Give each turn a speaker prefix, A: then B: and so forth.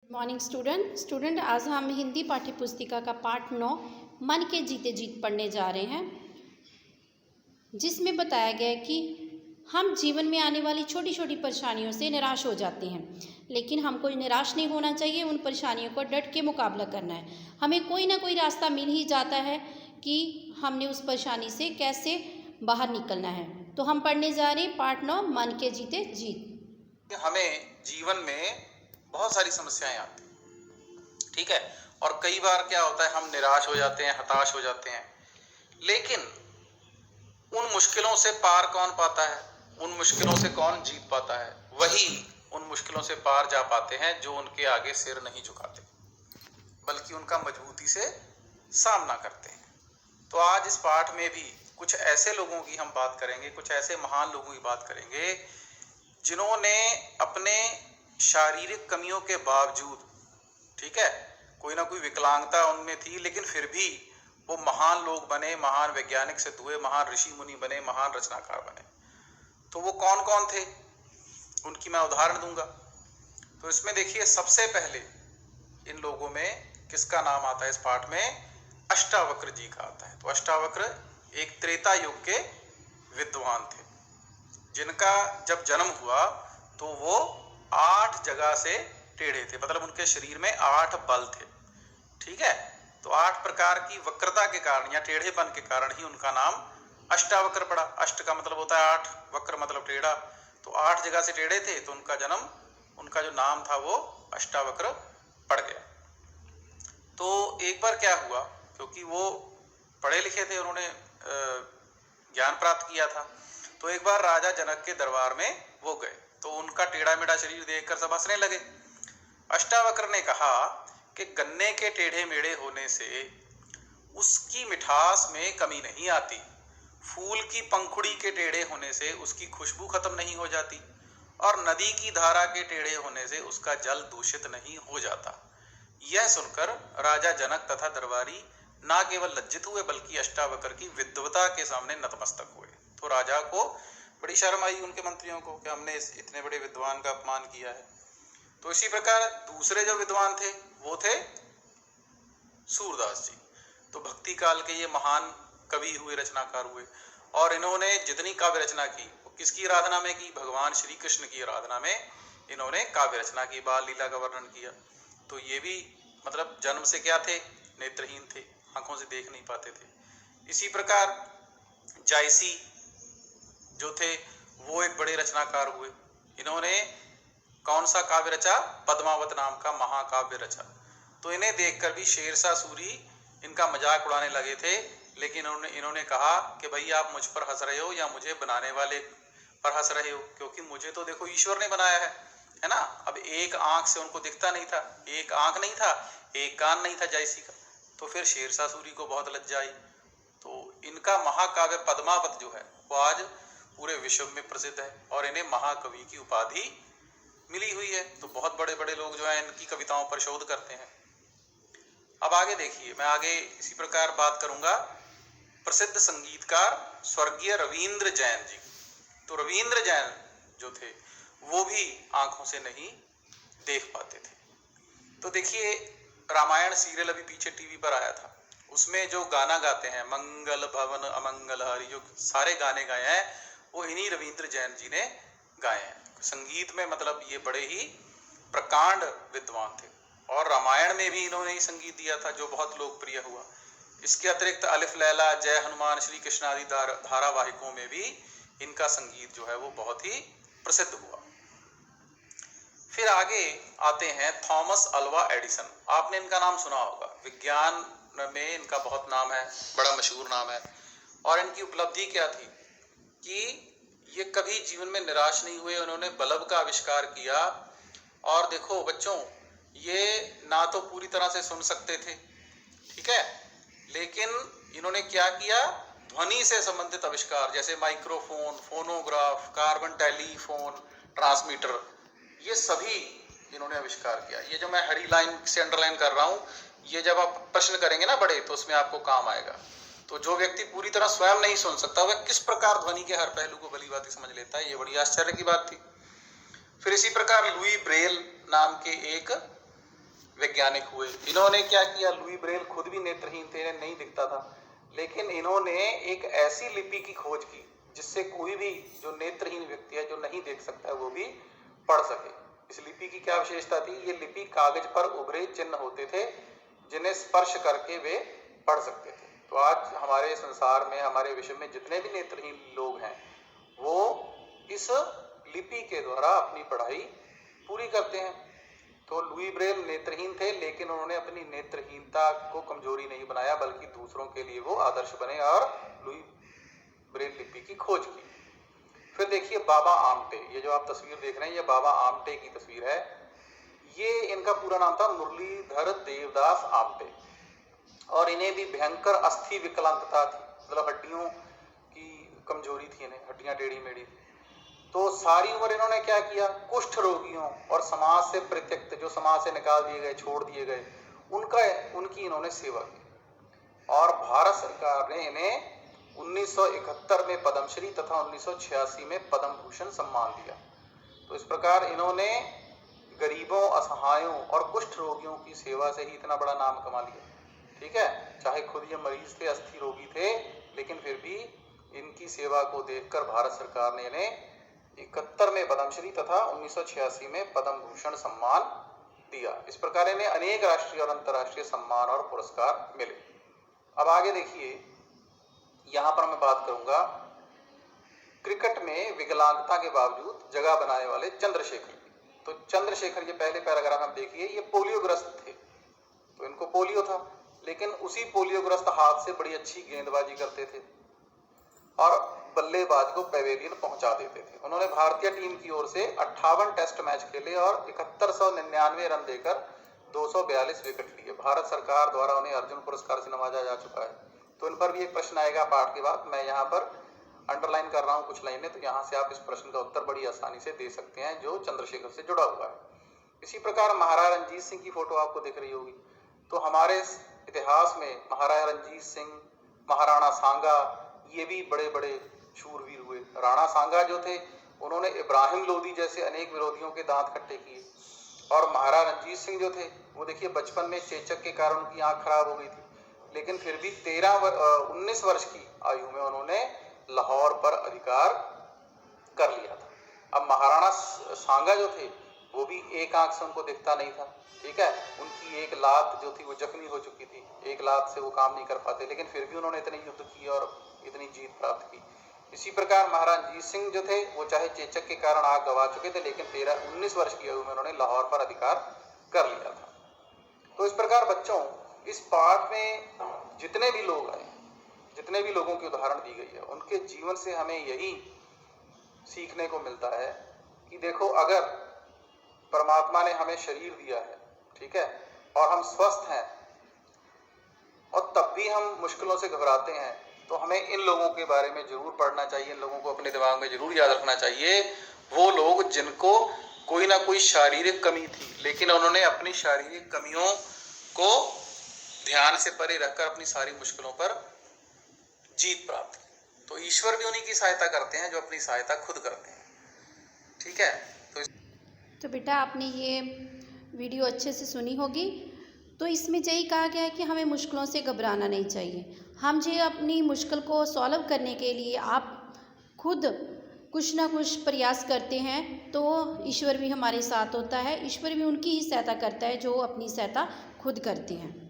A: Morning student आज हम हिंदी पाठ्य पुस्तिका का पाठ 9 मन के जीते जीत पढ़ने जा रहे हैं, जिसमें बताया गया है कि हम जीवन में आने वाली छोटी छोटी परेशानियों से निराश हो जाते हैं, लेकिन हमको निराश नहीं होना चाहिए। उन परेशानियों को डट के मुकाबला करना है। हमें कोई ना कोई रास्ता मिल ही जाता है कि हमने उस परेशानी से कैसे बाहर निकलना है। तो हम पढ़ने जा रहे हैं पाठ 9 मन के जीते जीत।
B: हमें जीवन में बहुत सारी समस्याएं आती हैं, ठीक है, और कई बार क्या होता है, हम निराश हो जाते हैं, हताश हो जाते हैं। लेकिन उन मुश्किलों से पार कौन पाता है, उन मुश्किलों से कौन जीत पाता है? वही उन मुश्किलों से पार जा पाते हैं जो उनके आगे सिर नहीं झुकाते, बल्कि उनका मजबूती से सामना करते हैं। तो आज इस पाठ में भी कुछ ऐसे लोगों की हम बात करेंगे, कुछ ऐसे महान लोगों की बात करेंगे जिन्होंने अपने शारीरिक कमियों के बावजूद, ठीक है, कोई ना कोई विकलांगता उनमें थी, लेकिन फिर भी वो महान लोग बने, महान वैज्ञानिक सिद्ध हुए, महान ऋषि मुनि बने, महान रचनाकार बने। तो वो कौन कौन थे, उनकी मैं उदाहरण दूंगा। तो इसमें देखिए, सबसे पहले इन लोगों में किसका नाम आता है इस पाठ में? अष्टावक्र जी का आता है। तो अष्टावक्र एक त्रेता युग के विद्वान थे, जिनका जब जन्म हुआ तो वो 8 जगह से टेढ़े थे, मतलब उनके शरीर में 8 बल थे, ठीक है। तो 8 प्रकार की वक्रता के कारण या टेढ़ेपन के कारण ही उनका नाम अष्टावक्र पड़ा। अष्ट का मतलब होता है 8, वक्र मतलब टेढ़ा। तो 8 जगह से टेढ़े थे, तो उनका जन्म, उनका जो नाम था वो अष्टावक्र पड़ गया। तो एक बार क्या हुआ, क्योंकि वो पढ़े लिखे थे, उन्होंने ज्ञान प्राप्त किया था, तो एक बार राजा जनक के दरबार में वो गए, तो उनका टेढ़ा मेढ़ा शरीर देखकर सब हंसने लगे। अष्टावक्र ने कहा कि गन्ने के टेढ़े मेढ़े होने से उसकी मिठास में कमी नहीं आती, फूल की पंखुड़ी के टेढ़े होने से उसकी खुशबू खत्म नहीं हो जाती, और नदी की धारा के टेढ़े होने से उसका जल दूषित नहीं हो जाता। यह सुनकर राजा जनक तथा दरबारी ना केवल लज्जित हुए, बल्कि अष्टावक्र की विद्वता के सामने नतमस्तक हुए। तो राजा को बड़ी शर्म आई, उनके मंत्रियों को, कि हमने इस इतने बड़े विद्वान का अपमान किया है। तो इसी प्रकार दूसरे जो विद्वान थे वो थे सूरदास जी। तो भक्ति काल के ये महान कवि हुए, रचनाकार हुए, और इन्होंने जितनी काव्य रचना की वो किसकी आराधना में की? भगवान श्री कृष्ण की आराधना में इन्होंने काव्य रचना की, बाल लीला का वर्णन किया। तो ये भी मतलब जन्म से क्या थे? नेत्रहीन थे, आंखों से देख नहीं पाते थे। इसी प्रकार जायसी जो थे वो एक बड़े रचनाकार हुए। इन्होंने कौन सा काव्य रचा? पद्मावत नाम का महाकाव्य रचा। तो इन्हें देखकर भी शेरशाह सूरी इनका मजाक उड़ाने लगे थे, लेकिन इन्होंने कहा कि भाई आप मुझ पर हंस रहे हो या मुझे बनाने वाले पर हंस रहे हो, क्योंकि मुझे तो देखो ईश्वर ने बनाया है ना। अब एक आंख से उनको दिखता नहीं था, एक आंख नहीं था, एक कान नहीं था जायसी का। तो फिर शेरशाह सूरी को बहुत लज्जा आई। तो इनका महाकाव्य पद्मावत जो है वो आज पूरे विश्व में प्रसिद्ध है, और इन्हें महाकवि की उपाधि मिली हुई है। तो बहुत बड़े बड़े लोग जो हैं इनकी कविताओं पर शोध करते हैं। अब आगे देखिए, मैं आगे इसी प्रकार बात करूंगा प्रसिद्ध संगीतकार स्वर्गीय रविंद्र जैन जी। तो रविंद्र जैन जो थे वो भी आंखों से नहीं देख पाते थे। तो देखिए, रामायण सीरियल अभी पीछे टीवी पर आया था, उसमें जो गाना गाते हैं मंगल भवन अमंगल हरि, जो सारे गाने गाए हैं वो इन्हीं रविंद्र जैन जी ने गाए हैं। संगीत में मतलब ये बड़े ही प्रकांड विद्वान थे, और रामायण में भी इन्होंने ही संगीत दिया था जो बहुत लोकप्रिय हुआ। इसके अतिरिक्त अलिफ लैला, जय हनुमान, श्री कृष्ण आदि धारावाहिकों में भी इनका संगीत जो है वो बहुत ही प्रसिद्ध हुआ। फिर आगे आते हैं थॉमस अल्वा एडिसन। आपने इनका नाम सुना होगा, विज्ञान में इनका बहुत नाम है, बड़ा मशहूर नाम है। और इनकी उपलब्धि क्या थी कि ये कभी जीवन में निराश नहीं हुए, उन्होंने बल्ब का आविष्कार किया। और देखो बच्चों, ये ना तो पूरी तरह से सुन सकते थे, ठीक है, लेकिन इन्होंने क्या किया? ध्वनि से संबंधित आविष्कार, जैसे microphone, phonograph, carbon telephone transmitter, ये सभी इन्होंने आविष्कार किया। ये जो मैं हरी लाइन से अंडरलाइन कर रहा हूँ, ये जब आप प्रश्न करेंगे ना बड़े, तो उसमें आपको काम आएगा। तो जो व्यक्ति पूरी तरह स्वयं नहीं सुन सकता, वह किस प्रकार ध्वनि के हर पहलू को भली भांति समझ लेता है, ये बड़ी आश्चर्य की बात थी। फिर इसी प्रकार लुई ब्रेल नाम के एक वैज्ञानिक हुए। इन्होंने क्या किया, लुई ब्रेल खुद भी नेत्रहीन थे, इन्हें नहीं दिखता था, लेकिन इन्होंने एक ऐसी लिपि की खोज की जिससे कोई भी जो नेत्रहीन व्यक्ति है, जो नहीं देख सकता है, वो भी पढ़ सके। इस लिपि की क्या विशेषता थी, ये लिपि कागज पर उभरे चिन्ह होते थे जिन्हें स्पर्श करके वे पढ़ सकते थे। तो आज हमारे संसार में, हमारे विश्व में जितने भी नेत्रहीन लोग हैं, वो इस लिपि के द्वारा अपनी पढ़ाई पूरी करते हैं। तो लुई ब्रेल नेत्रहीन थे, लेकिन उन्होंने अपनी नेत्रहीनता को कमजोरी नहीं बनाया, बल्कि दूसरों के लिए वो आदर्श बने और लुई ब्रेल लिपि की खोज की। फिर देखिए बाबा आमटे, ये जो आप तस्वीर देख रहे हैं, ये बाबा आमटे की तस्वीर है। ये इनका पूरा नाम था मुरलीधर देवदास आमटे, और इन्हें भी भयंकर अस्थि विकलांगता थी, मतलब हड्डियों की कमजोरी थी, इन्हें हड्डियां टेढ़ी मेढ़ी थी। तो सारी उम्र इन्होंने क्या किया, कुष्ठ रोगियों और समाज से परित्यक्त, जो समाज से निकाल दिए गए, छोड़ दिए गए, उनकी इन्होंने सेवा की। और भारत सरकार ने इन्हें 1971 में पद्मश्री तथा 1986 में पद्म भूषण सम्मान दिया। तो इस प्रकार इन्होंने गरीबों, असहायों और कुष्ठ रोगियों की सेवा से ही इतना बड़ा नाम कमा लिया। ठीक है, चाहे खुद ये मरीज थे, अस्थि रोगी थे, लेकिन फिर भी इनकी सेवा को देखकर भारत सरकार ने इन्हें 71 में पद्मश्री तथा 1986 में पद्म भूषण सम्मान दिया। इस प्रकार इन्हें अनेक राष्ट्रीय और अंतर्राष्ट्रीय सम्मान और पुरस्कार मिले। अब आगे देखिए, यहां पर मैं बात करूंगा क्रिकेट में विकलांगता के बावजूद जगह बनाने वाले चंद्रशेखर की। तो चंद्रशेखर, ये पहले पैराग्राफ में देखिए, ये पोलियोग्रस्त थे, तो इनको पोलियो था, लेकिन उसी पोलियोग्रस्त हाथ से बड़ी अच्छी गेंदबाजी करते थे और बल्लेबाज को पेवेलियन पहुंचा देते थे। उन्होंने भारतीय टीम की ओर से 58 टेस्ट मैच खेले और 7199 रन देकर 242 विकेट लिए। भारत सरकार द्वारा उन्हें अर्जुन पुरस्कार से नवाजा जा चुका है। तो इन पर भी एक प्रश्न आएगा पाठ के बाद, मैं यहाँ पर अंडरलाइन कर रहा हूँ कुछ लाइनें, तो यहाँ से आप इस प्रश्न का उत्तर बड़ी आसानी से दे सकते हैं जो चंद्रशेखर से जुड़ा हुआ है। इसी प्रकार महाराजा रणजीत सिंह की फोटो आपको दिख रही होगी। तो हमारे इतिहास में महाराजा रणजीत सिंह, महाराणा सांगा, ये भी बड़े बड़े शूरवीर हुए। राणा सांगा जो थे, उन्होंने इब्राहिम लोदी जैसे अनेक विरोधियों के दांत खट्टे किए, और महाराजा रणजीत सिंह जो थे, वो देखिए बचपन में चेचक के कारण उनकी आंख खराब हो गई थी, लेकिन फिर भी 19 वर्ष की आयु में उन्होंने लाहौर पर अधिकार कर लिया था। अब महाराणा सांगा जो थे, वो भी एक आंख से उनको दिखता नहीं था। ठीक है, उनकी एक लात जो थी वो जख्मी हो चुकी थी, एक लात से वो काम नहीं कर पाते, लेकिन फिर भी उन्होंने इतने युद्ध किए और इतनी जीत प्राप्त की। इसी प्रकार महाराज रणजीत सिंह जो थे, वो चाहे चेचक के कारण आंख गंवा चुके थे, लेकिन 19 वर्ष की आयु में उन्होंने लाहौर पर अधिकार कर लिया था। तो इस प्रकार बच्चों, इस पाठ में जितने भी लोग आए, जितने भी लोगों की उदाहरण दी गई है, उनके जीवन से हमें यही सीखने को मिलता है कि देखो, अगर परमात्मा ने हमें शरीर दिया है, ठीक है, और हम स्वस्थ हैं, और तब भी हम मुश्किलों से घबराते हैं, तो हमें इन लोगों के बारे में जरूर पढ़ना चाहिए, इन लोगों को अपने दिमाग में जरूर याद रखना चाहिए। वो लोग जिनको कोई ना कोई शारीरिक कमी थी, लेकिन उन्होंने अपनी शारीरिक कमियों को ध्यान से परे रखकर अपनी सारी मुश्किलों पर जीत प्राप्त की। तो ईश्वर भी उन्हीं की सहायता करते हैं जो अपनी सहायता खुद करते हैं। ठीक है,
A: तो बेटा आपने ये वीडियो अच्छे से सुनी होगी। तो इसमें यही कहा गया है कि हमें मुश्किलों से घबराना नहीं चाहिए। हम जो अपनी मुश्किल को सॉल्व करने के लिए आप खुद कुछ ना कुछ प्रयास करते हैं, तो ईश्वर भी हमारे साथ होता है। ईश्वर भी उनकी ही सहायता करता है जो अपनी सहायता खुद करते हैं।